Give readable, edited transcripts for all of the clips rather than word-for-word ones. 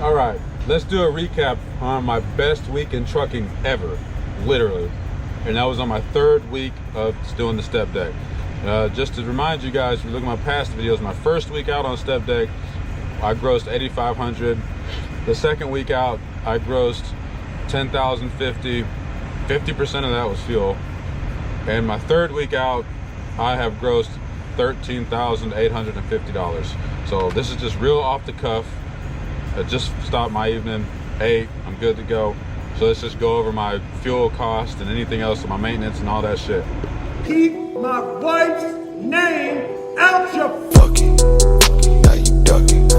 All right, let's do a recap on my best week in trucking ever, literally. And that was on my 3rd week of doing the step deck. Just to remind you guys, if you look at my past videos, my first week out on step deck, I grossed $8,500. The 2nd week out, I grossed $10,050. 50% of that was fuel. And my 3rd week out, I have grossed $13,850. So this is just real off the cuff. I just stopped my evening. Hey, I'm good to go. So let's just go over my fuel cost and anything else, and my maintenance and all that shit. Keep my wife's name out your fucking. Now you ducking.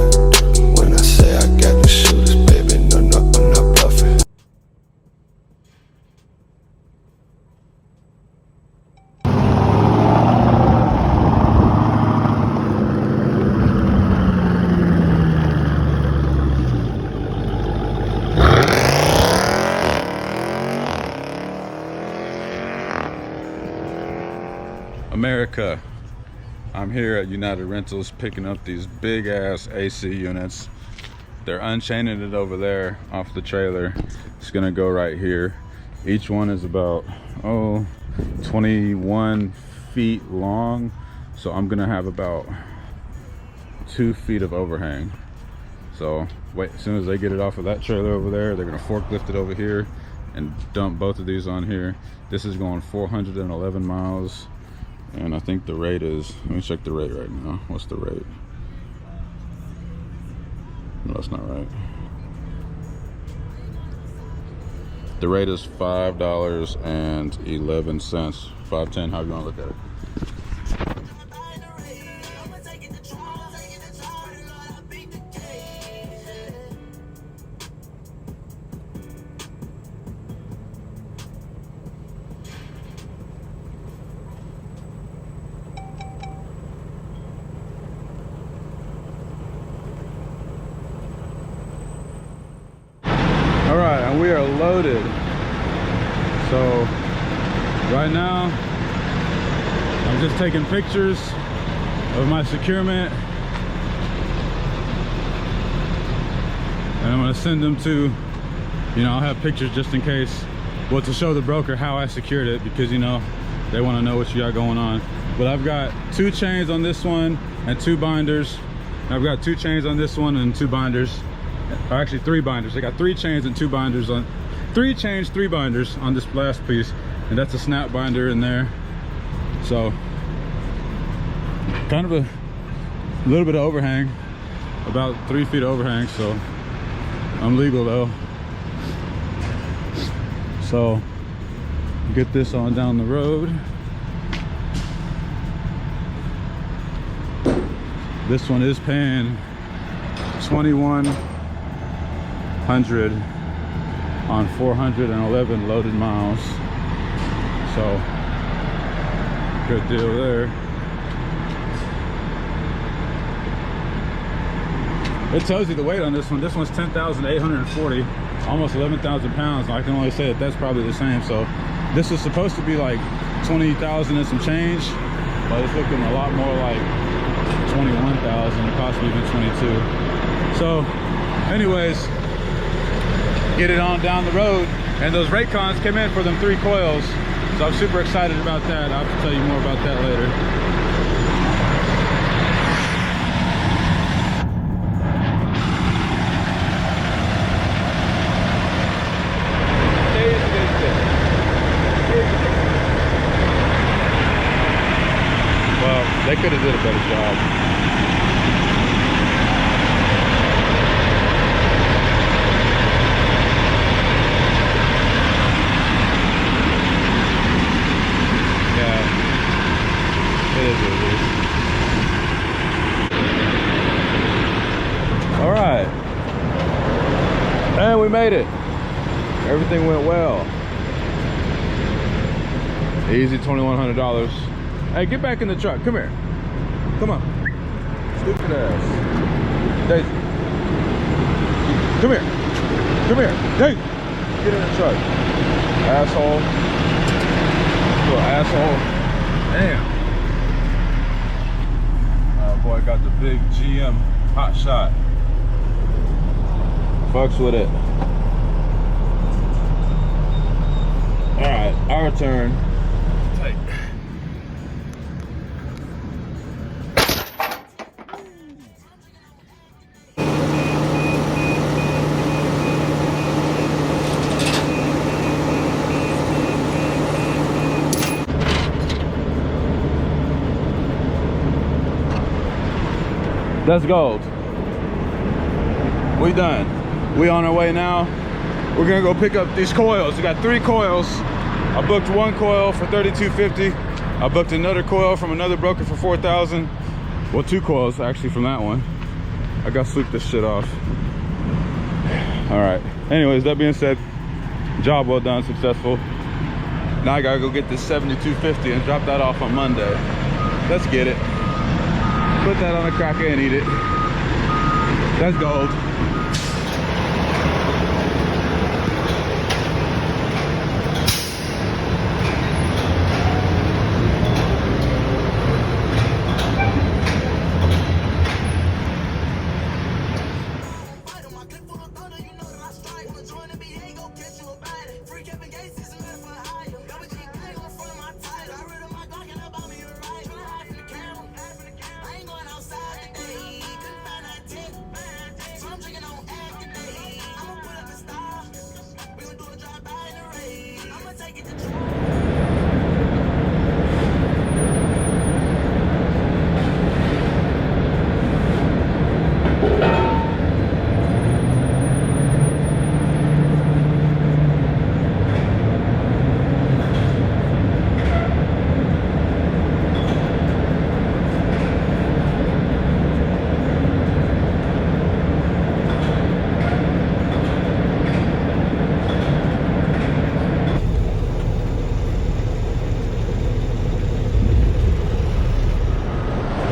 When I say I got the shooters, baby, no, I'm not bluffing. America, I'm here at United Rentals picking up these big ass AC units. They're unchaining it over there off the trailer. It's gonna go right here. Each one is about 21 feet long, so I'm gonna have about 2 feet of overhang. So wait, as soon as they get it off of that trailer over there, they're gonna forklift it over here and dump both of these on here. This is going 411 miles. And I think the rate is, let me check the rate right now. What's the rate? No, that's not right. The rate is $5.11. 5.10, however you want to look at it. All right, and we are loaded. So right now I'm just taking pictures of my securement, and I'm gonna send them to, I'll have pictures just in case, well, to show the broker how I secured it, because they want to know what you got going on. But I've got 2 chains on this one and 2 binders. I've got 2 chains on this one and 2 binders. Or actually 3 binders. I got 3 chains and 2 binders on 3 chains, 3 binders on this last piece, and that's a snap binder in there. So kind of a little bit of overhang, about 3 feet of overhang, so I'm legal though. So get this on down the road. This one is paying $2,100 on 411 loaded miles, so good deal there. It tells you the weight on this one. This one's 10,840, almost 11,000 pounds. I can only say that that's probably the same. So this is supposed to be like 20,000 and some change, but it's looking a lot more like 21,000, possibly even 22. So anyways, get it on down the road, and those Raycons came in for them 3 coils, so I'm super excited about that. I'll have to tell you more about that later. Well, they could have did a better job. All right, and we made it. Everything went well. Easy $2,100. Hey, get back in the truck. Come here. Come on. Stupid ass. Daisy. Come here. Come here. Daisy. Get in the truck. Asshole. Little asshole. Damn. Oh boy, I got the big GM Hotshot. fucks with it. All right, our turn. Tight. That's gold. We done. We on our way now. We're gonna go pick up these coils. We got 3 coils. I booked 1 coil for $32.50. I booked another coil from another broker for $4,000. Well, 2 coils actually from that one. I gotta sweep this shit off. All right. Anyways, that being said, job well done, successful. Now I gotta go get this $72.50 and drop that off on Monday. Let's get it. Put that on a cracker and eat it. That's gold.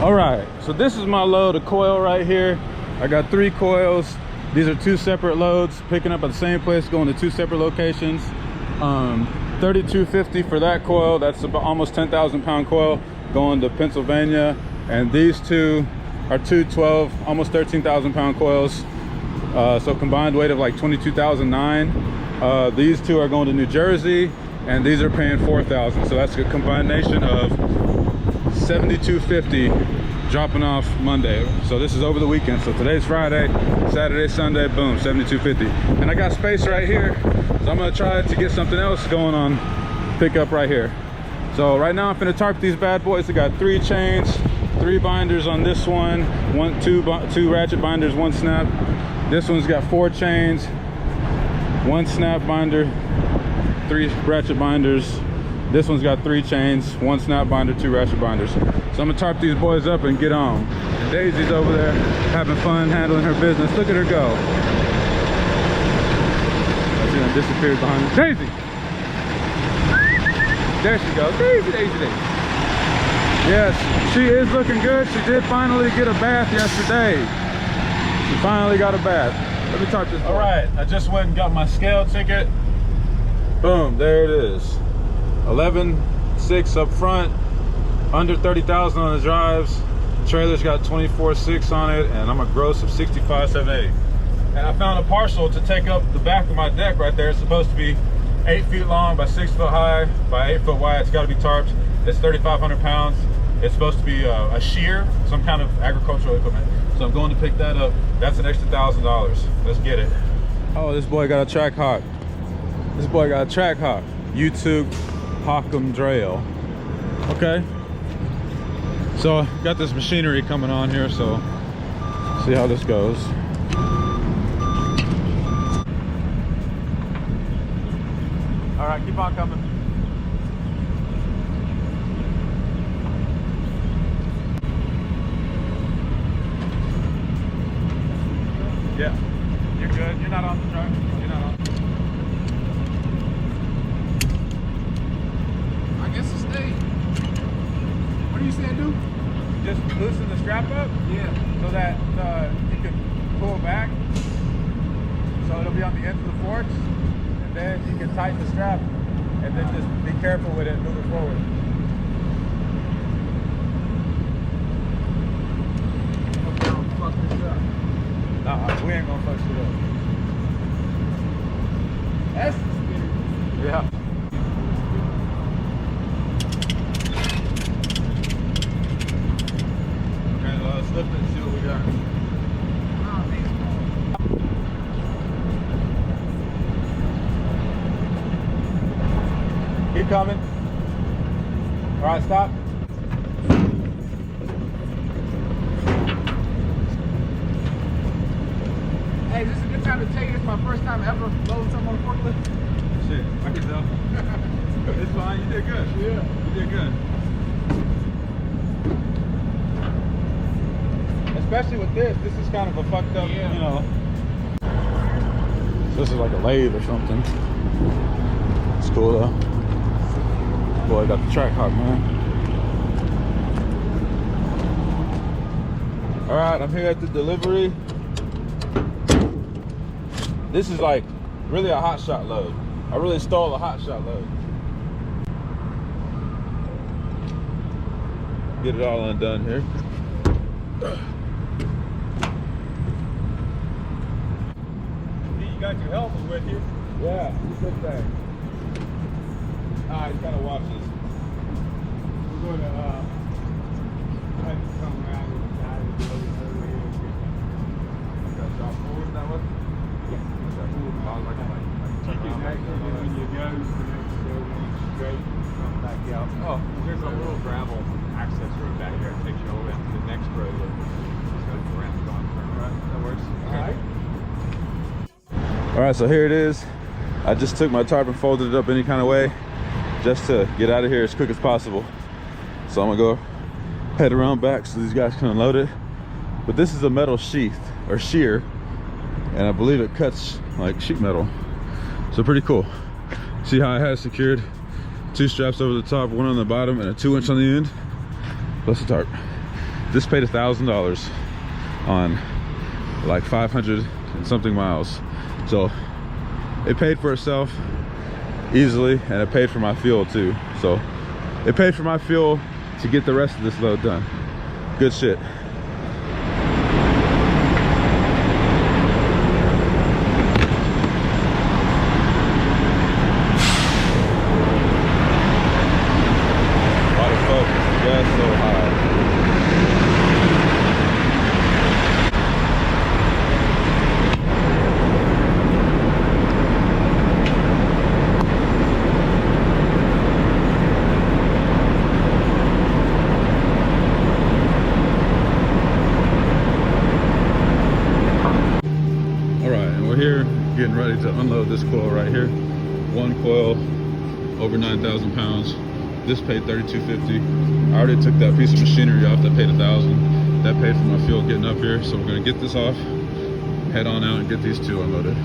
All right, so this is my load of coil right here. I got 3 coils. These are 2 separate loads, picking up at the same place, going to 2 separate locations. $32.50 for that coil. That's about almost 10,000 pound coil going to Pennsylvania. And these 2 are 2 12, almost 13,000 pound coils. So combined weight of like 22,009. These 2 are going to New Jersey, and these are paying 4,000. So that's a combination of $72.50 dropping off Monday. So this is over the weekend. So today's Friday, Saturday, Sunday, boom, $72.50. And I got space right here, so I'm gonna try to get something else going on pickup right here. So right now I'm gonna tarp these bad boys. I got 3 chains, 3 binders on this one, 2 ratchet binders, 1 snap. This one's got 4 chains, 1 snap binder, 3 ratchet binders. This one's got 3 chains, 1 snap binder, 2 ratchet binders. So I'm gonna tarp these boys up and get on. And Daisy's over there having fun handling her business. Look at her go. She done disappeared behind me. Daisy! There she goes. Daisy, Daisy, Daisy. Yes, she is looking good. She did finally get a bath yesterday. She finally got a bath. Let me tarp this boy. All right, I just went and got my scale ticket. Boom, there it is. 11.6 up front, under 30,000 on the drives. Trailer's got 24.6 on it, and I'm a gross of 65.78. And I found a parcel to take up the back of my deck right there. It's supposed to be 8 feet long by 6 foot high by 8 foot wide. It's got to be tarped. It's 3,500 pounds. It's supposed to be a shear, some kind of agricultural equipment. So I'm going to pick that up. That's an extra $1,000. Let's get it. Oh, this boy got a track hawk. This boy got a track hawk. YouTube Hockham Drail. Okay, so got this machinery coming on here, so see how this goes. All right, keep on coming. Yeah, you're good. You're not on the truck. You're not on. What are you saying, dude? Just loosen the strap up, Yeah. so that you can pull back. So it'll be on the end of the forks, and then you can tighten the strap, and then just be careful with it moving forward. Hope I don't fuck this up. Nah, we ain't gonna fuck shit up. That's the spirit. Yeah. Okay, let's lift it and see what we got. Oh, man. Keep coming. All right, stop. Hey, this is a good time to tell you this is my first time ever loading something on a forklift. Shit, I can tell. It's fine. You did good. Yeah. You did good. Especially with this is kind of a fucked up, Yeah. you know. This is like a lathe or something. It's cool though. Boy, I got the track hawk, man. All right, I'm here at the delivery. This is like really a Hotshot load. I really stole a Hotshot load. Get it all undone here. You got your helmet with you. Yeah, good thing. He's gotta watch this. We're going to have to come around with the guy that goes over here. Got shot forward that way? Yeah. Check When you go, you straight, come back out. Oh, there's a little gravel access road back here. It takes you all the way to the next road. Just go around the gone. Right, that works. All right. All right, so here it is. I just took my tarp and folded it up any kind of way just to get out of here as quick as possible. So I'm gonna go head around back so these guys can unload it. But this is a metal sheath or shear, and I believe it cuts like sheet metal. So pretty cool. See how it has secured 2 straps over the top, 1 on the bottom, and a 2-inch on the end, plus the tarp. This paid $1,000 on like 500 and something miles. So it paid for itself easily, and it paid for my fuel too. So it paid for my fuel to get the rest of this load done. Good shit. Gas so high. All right, and we're here getting ready to unload this coil right here. 1 coil, over 9,000 pounds. This paid $32.50. I already took that piece of machinery off that paid $1,000. That paid for my fuel getting up here. So we're gonna get this off, head on out and get these 2 unloaded.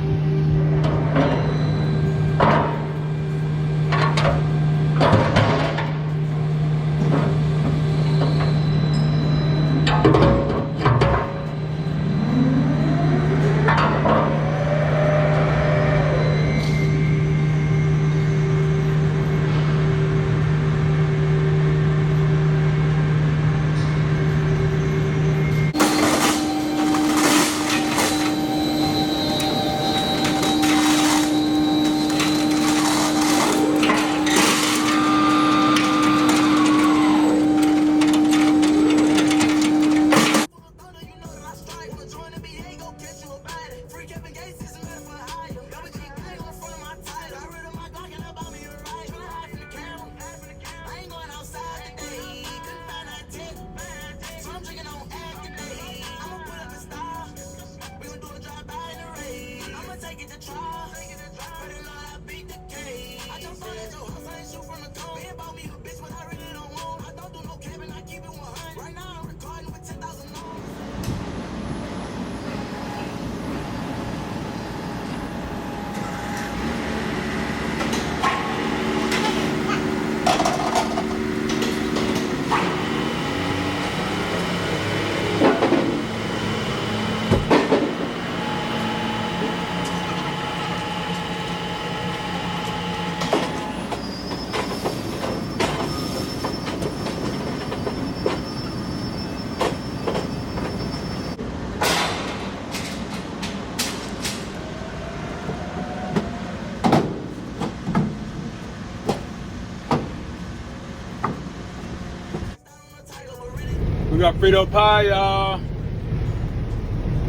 We got Frito pie, y'all.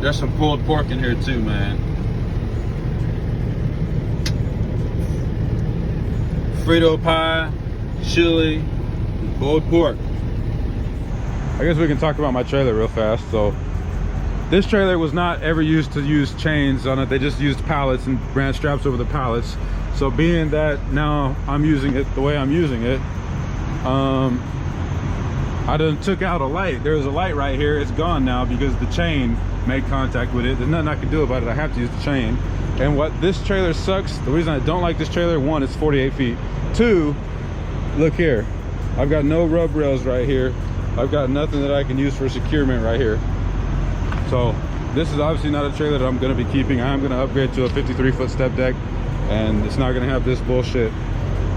There's some pulled pork in here too, man. Frito pie, chili, pulled pork. I guess we can talk about my trailer real fast. So this trailer was not ever used to use chains on it. They just used pallets and ran straps over the pallets. So being that now I'm using it the way I'm using it, I done took out a light. There's a light right here. It's gone now because the chain made contact with it. There's nothing I can do about it. I have to use the chain. And what this trailer sucks, the reason I don't like this trailer, one, it's 48 feet. Two, look here. I've got no rub rails right here. I've got nothing that I can use for securement right here. So this is obviously not a trailer that I'm gonna be keeping. I am gonna upgrade to a 53-foot step deck, and it's not gonna have this bullshit.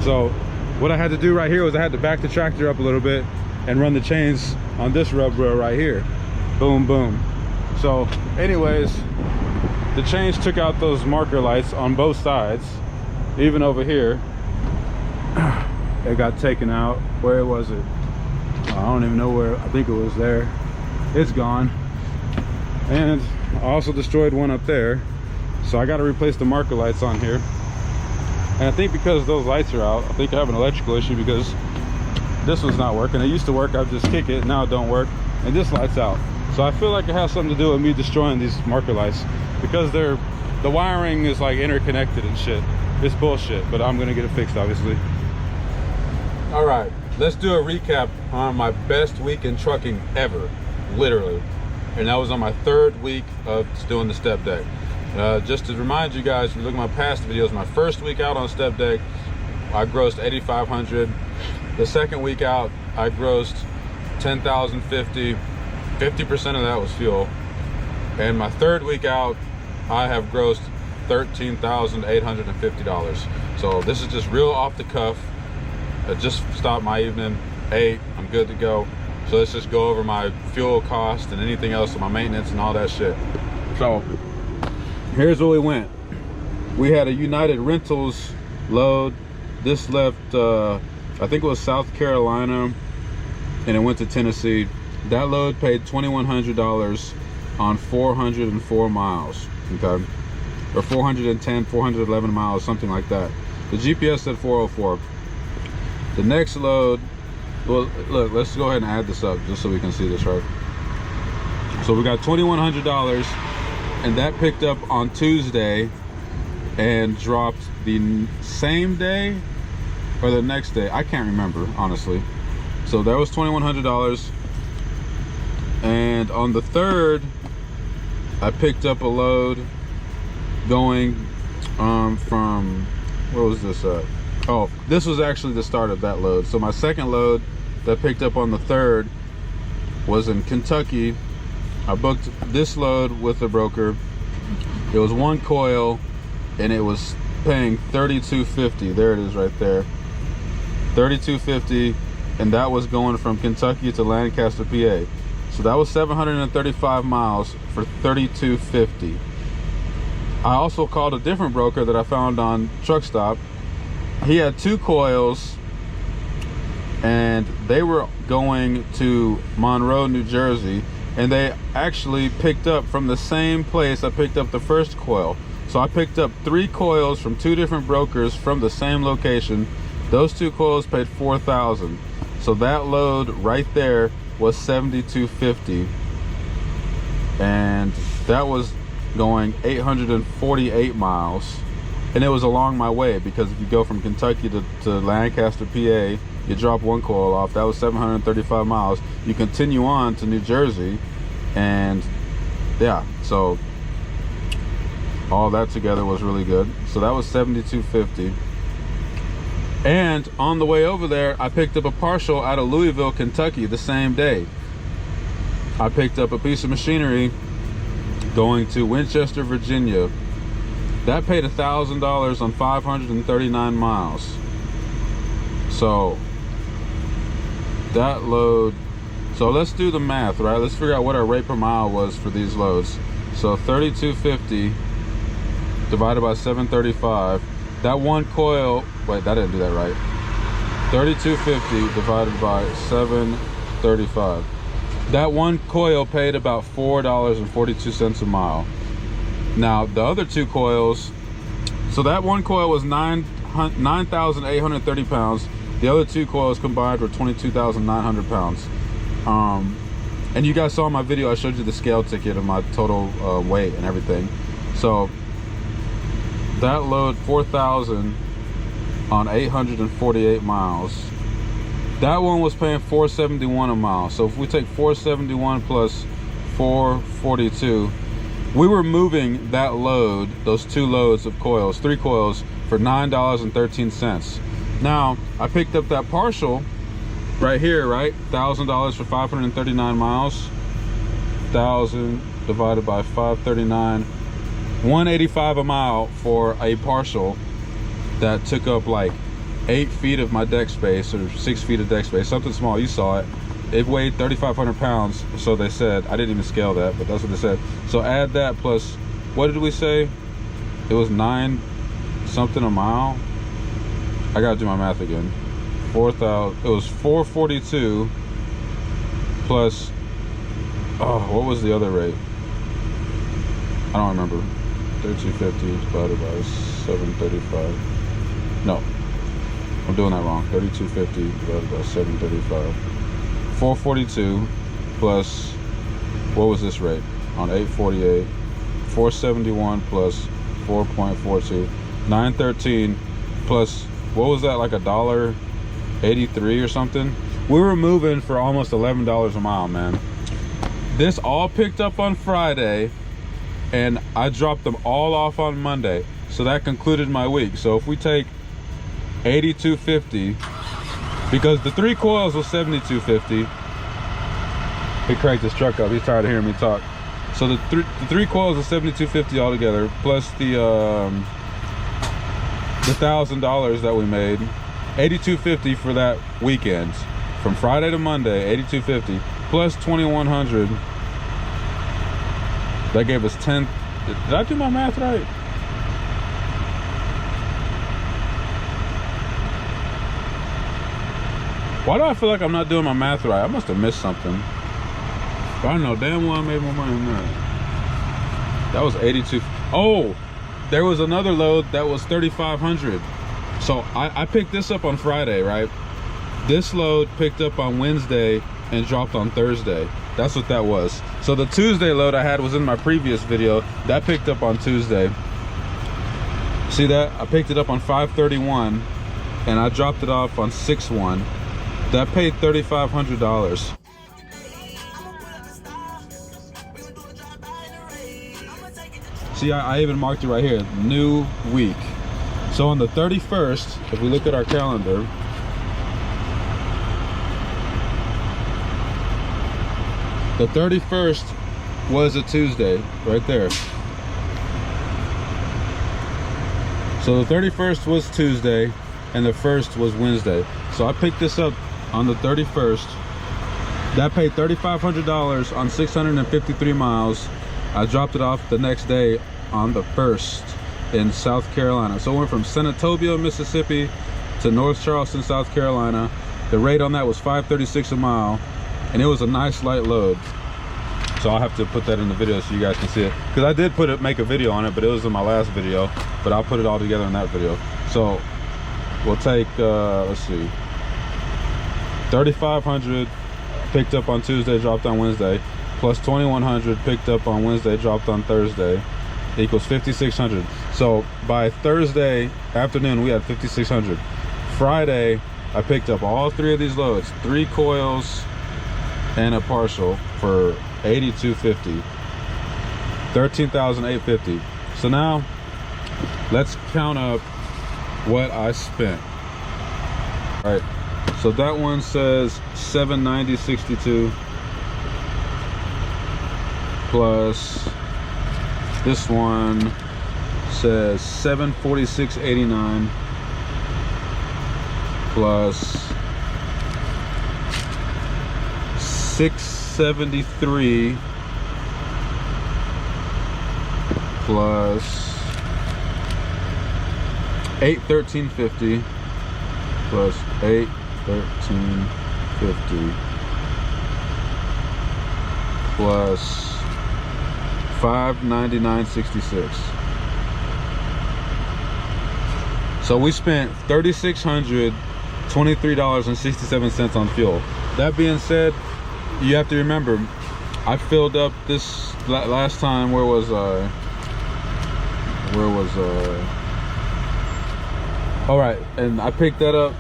So what I had to do right here was I had to back the tractor up a little bit and run the chains on this rub rail right here. Boom, boom. So anyways, the chains took out those marker lights on both sides. Even over here, it got taken out. Where was it? I don't even know where. I think it was there. It's gone. And I also destroyed one up there. So I got to replace the marker lights on here. And I think because those lights are out, I think I have an electrical issue because this one's not working. It used to work, I just kick it, now it don't work. And this light's out. So I feel like it has something to do with me destroying these marker lights because the wiring is like interconnected and shit. It's bullshit, but I'm gonna get it fixed, obviously. All right, let's do a recap on my best week in trucking ever, literally. And that was on my 3rd week of doing the step deck. Just to remind you guys, if you look at my past videos, my first week out on step deck, I grossed $8,500. The second week out, I grossed $10,050. 50% of that was fuel. And my 3rd week out, I have grossed $13,850. So this is just real off the cuff. I just stopped my evening, ate, I'm good to go. So let's just go over my fuel cost and anything else, my maintenance and all that shit. So here's where we went. We had a United Rentals load. This left, I think it was South Carolina, and it went to Tennessee. That load paid $2,100 on 404 miles, okay? Or 410, 411 miles, something like that. The GPS said 404. The next load, well, look, let's go ahead and add this up just so we can see this right. So we got $2,100, and that picked up on Tuesday and dropped the same day or the next day. I can't remember, honestly. So that was $2,100. And on the 3rd, I picked up a load going from, where was this at? Oh, this was actually the start of that load. So my second load that picked up on the 3rd was in Kentucky. I booked this load with a broker. It was 1 coil and it was paying $32.50. There it is right there. $32.50, and that was going from Kentucky to Lancaster, PA. So that was 735 miles for $32.50. I also called a different broker that I found on Truck Stop. He had 2 coils and they were going to Monroe, New Jersey, and they actually picked up from the same place I picked up the first coil. So I picked up 3 coils from 2 different brokers from the same location. Those 2 coils paid $4,000. So that load right there was $72.50, and that was going 848 miles, and it was along my way because if you go from Kentucky to Lancaster, PA, you drop 1 coil off. That was 735 miles. You continue on to New Jersey, and yeah, so all that together was really good. So that was $72.50. And on the way over there, I picked up a partial out of Louisville, Kentucky the same day. I picked up a piece of machinery going to Winchester, Virginia. That paid $1,000 on 539 miles. So that load, so let's do the math, right? Let's figure out what our rate per mile was for these loads. So $32.50 divided by 735. That 1 coil, wait, that didn't do that right. $32.50 divided by 735. That one coil paid about $4.42 a mile. Now the other two coils, so that one coil was 9,830 pounds. The other two coils combined were 22,900 pounds. And you guys saw in my video, I showed you the scale ticket of my total weight and everything. So that load 4,000 on 848 miles. That one was paying $471 a mile. So if we take 471 plus 442, we were moving that load, those two loads of coils, 3 coils, for $9.13. Now, I picked up that partial right here, right? $1,000 for 539 miles. 1,000 divided by 539. 185 a mile for a partial that took up like 8 feet of my deck space, or 6 feet of deck space, something small. You saw it. It weighed 3,500 pounds, so they said. I didn't even scale that, but that's what they said. So add that plus, what did we say? It was 9 something a mile. I gotta do my math again. 4,000. It was 442 plus. Oh, what was the other rate? I don't remember. 3,250 divided by 735. No, I'm doing that wrong. 3,250 divided by 735. 442 plus, what was this rate on 848? 471 plus 4.42. 913 plus, what was that, like $1.83 or something? We were moving for almost $11 a mile, man. This all picked up on Friday, and I dropped them all off on Monday. So that concluded my week. So if we take 82.50, because the 3 coils was 72.50. He cranked his truck up. He's tired of hearing me talk. So the three coils was 72.50 altogether, plus the $1,000 that we made. 82.50 for that weekend, from Friday to Monday. 82.50 plus 2,100. That gave us 10. Did I do my math right? Why do I feel like I'm not doing my math right? I must have missed something. But I know damn well I made more money than that. That was 82. Oh, there was another load that was 3,500. So I picked this up on Friday, right? This load picked up on Wednesday and dropped on Thursday. That's what that was. So the Tuesday load I had was in my previous video. That picked up on Tuesday. See that? I picked it up on 5/31 and I dropped it off on 6/1. That paid $3,500. See, I even marked it right here, new week. So on the 31st, if we look at our calendar, the 31st was a Tuesday, right there. So the 31st was Tuesday, and the 1st was Wednesday. So I picked this up on the 31st. That paid $3,500 on 653 miles. I dropped it off the next day on the 1st in South Carolina. So I went from Senatobia, Mississippi to North Charleston, South Carolina. The rate on that was $5.36 a mile, and it was a nice light load. So I'll have to put that in the video so you guys can see it, because I did make a video on it, but it was in my last video, but I'll put it all together in that video. So we'll take let's see, 3,500 picked up on Tuesday, dropped on Wednesday, plus 2,100 picked up on Wednesday, dropped on Thursday, equals 5,600. So by Thursday afternoon we had 5,600. Friday I picked up all 3 of these loads, 3 coils and a partial, for $82.50, $13,850. So now let's count up what I spent. All right, so that one says $790.62 plus this one says $746.89 plus $673 plus $813.50 plus $813.50 plus $599.66. So we spent $3,623.67 on fuel. That being said, you have to remember, I filled up this last time. Where was I? All right, and I picked that up.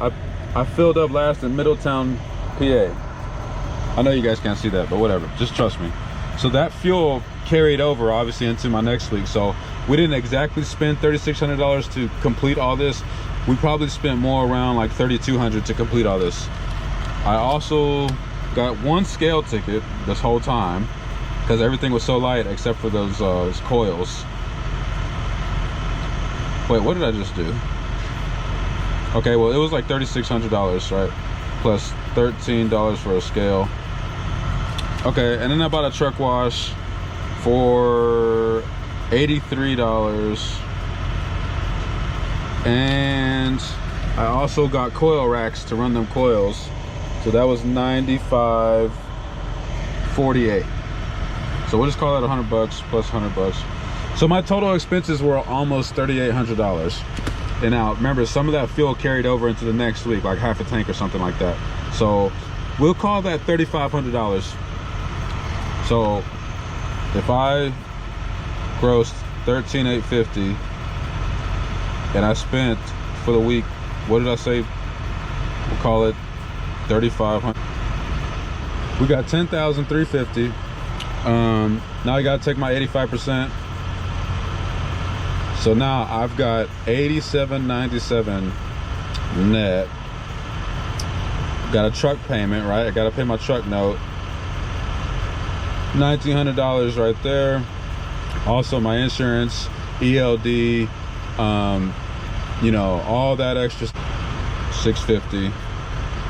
I filled up last in Middletown, PA. I know you guys can't see that, but whatever, just trust me. So that fuel carried over obviously into my next week. So we didn't exactly spend $3,600 to complete all this. We probably spent more, around like $3,200 to complete all this. I also got one scale ticket this whole time because everything was so light except for those coils. Wait, what did I just do? Okay, well, it was like $3,600, right? Plus $13 for a scale. Okay, and then I bought a truck wash for $83. And I also got coil racks to run them coils. So that was $95.48. So we'll just call that $100 plus $100. So my total expenses were almost $3,800. And now remember, some of that fuel carried over into the next week, like half a tank or something like that. So we'll call that $3,500. So if I grossed $13,850 and I spent for the week, what did I say? We'll call it $3,500. We got $10,350. Now I gotta take my 85%. So now I've got $87.97 net. Got a truck payment, right? I gotta pay my truck note. $1,900 right there. Also my insurance, ELD, you know, all that extra. $650.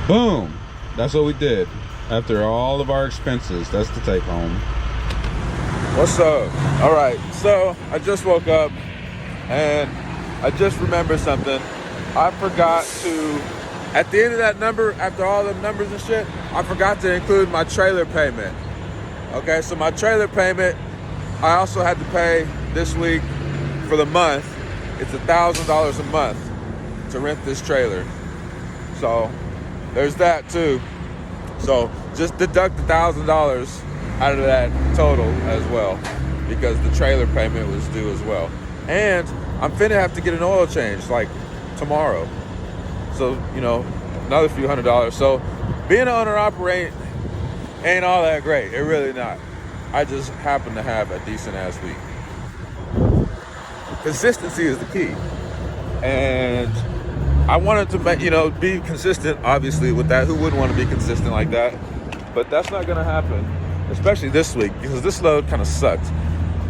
Boom. That's what we did after all of our expenses. That's the take home. What's up? All right, so I just woke up and I just remembered something. I forgot to, at the end of that number, after all the numbers and shit, I forgot to include my trailer payment. Okay, so my trailer payment, I also had to pay this week for the month. It's $1,000 a month to rent this trailer. So there's that too. So just deduct $1,000 out of that total as well, because the trailer payment was due as well. And I'm finna have to get an oil change like tomorrow. So, you know, another few $100s. So being an owner-operator ain't all that great. It really not. I just happen to have a decent ass week. Consistency is the key. And I wanted to make, you know, be consistent, obviously, with that. Who wouldn't want to be consistent like that? But that's not gonna happen, especially this week, because this load kind of sucked.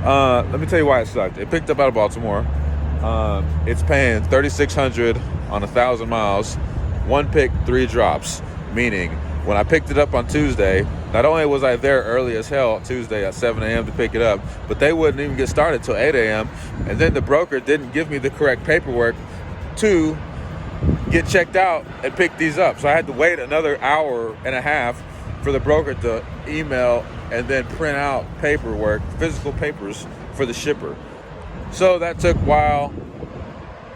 Let me tell you why it sucked. It picked up out of Baltimore. It's paying $3,600 on 1,000 miles, 1 pick, 3 drops. Meaning, when I picked it up on Tuesday, not only was I there early as hell Tuesday at 7 a.m. to pick it up, but they wouldn't even get started till 8 a.m. And then the broker didn't give me the correct paperwork to get checked out and pick these up. So I had to wait another hour and a half for the broker to email and then print out paperwork, physical papers for the shipper. So that took a while,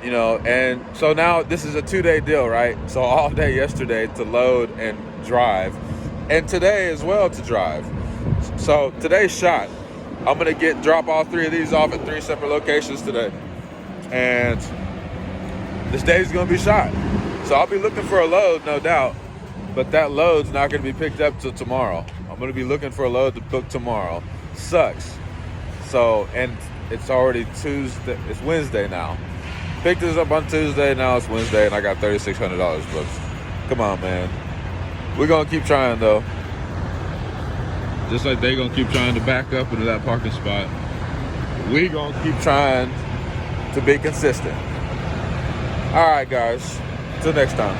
you know, and so now this is a 2-day deal, right? So all day yesterday to load and drive, and today as well to drive. So today's shot. I'm gonna drop all 3 of these off at 3 separate locations today, and this day's gonna be shot. So I'll be looking for a load, no doubt, but that load's not gonna be picked up till tomorrow. I'm gonna be looking for a load to book tomorrow. Sucks. So, and it's already Tuesday, it's Wednesday now. Picked this up on Tuesday, now it's Wednesday, and I got $3,600 booked. Come on, man. We're gonna keep trying though. Just like they gonna keep trying to back up into that parking spot. We gonna keep trying to be consistent. All right, guys, till next time.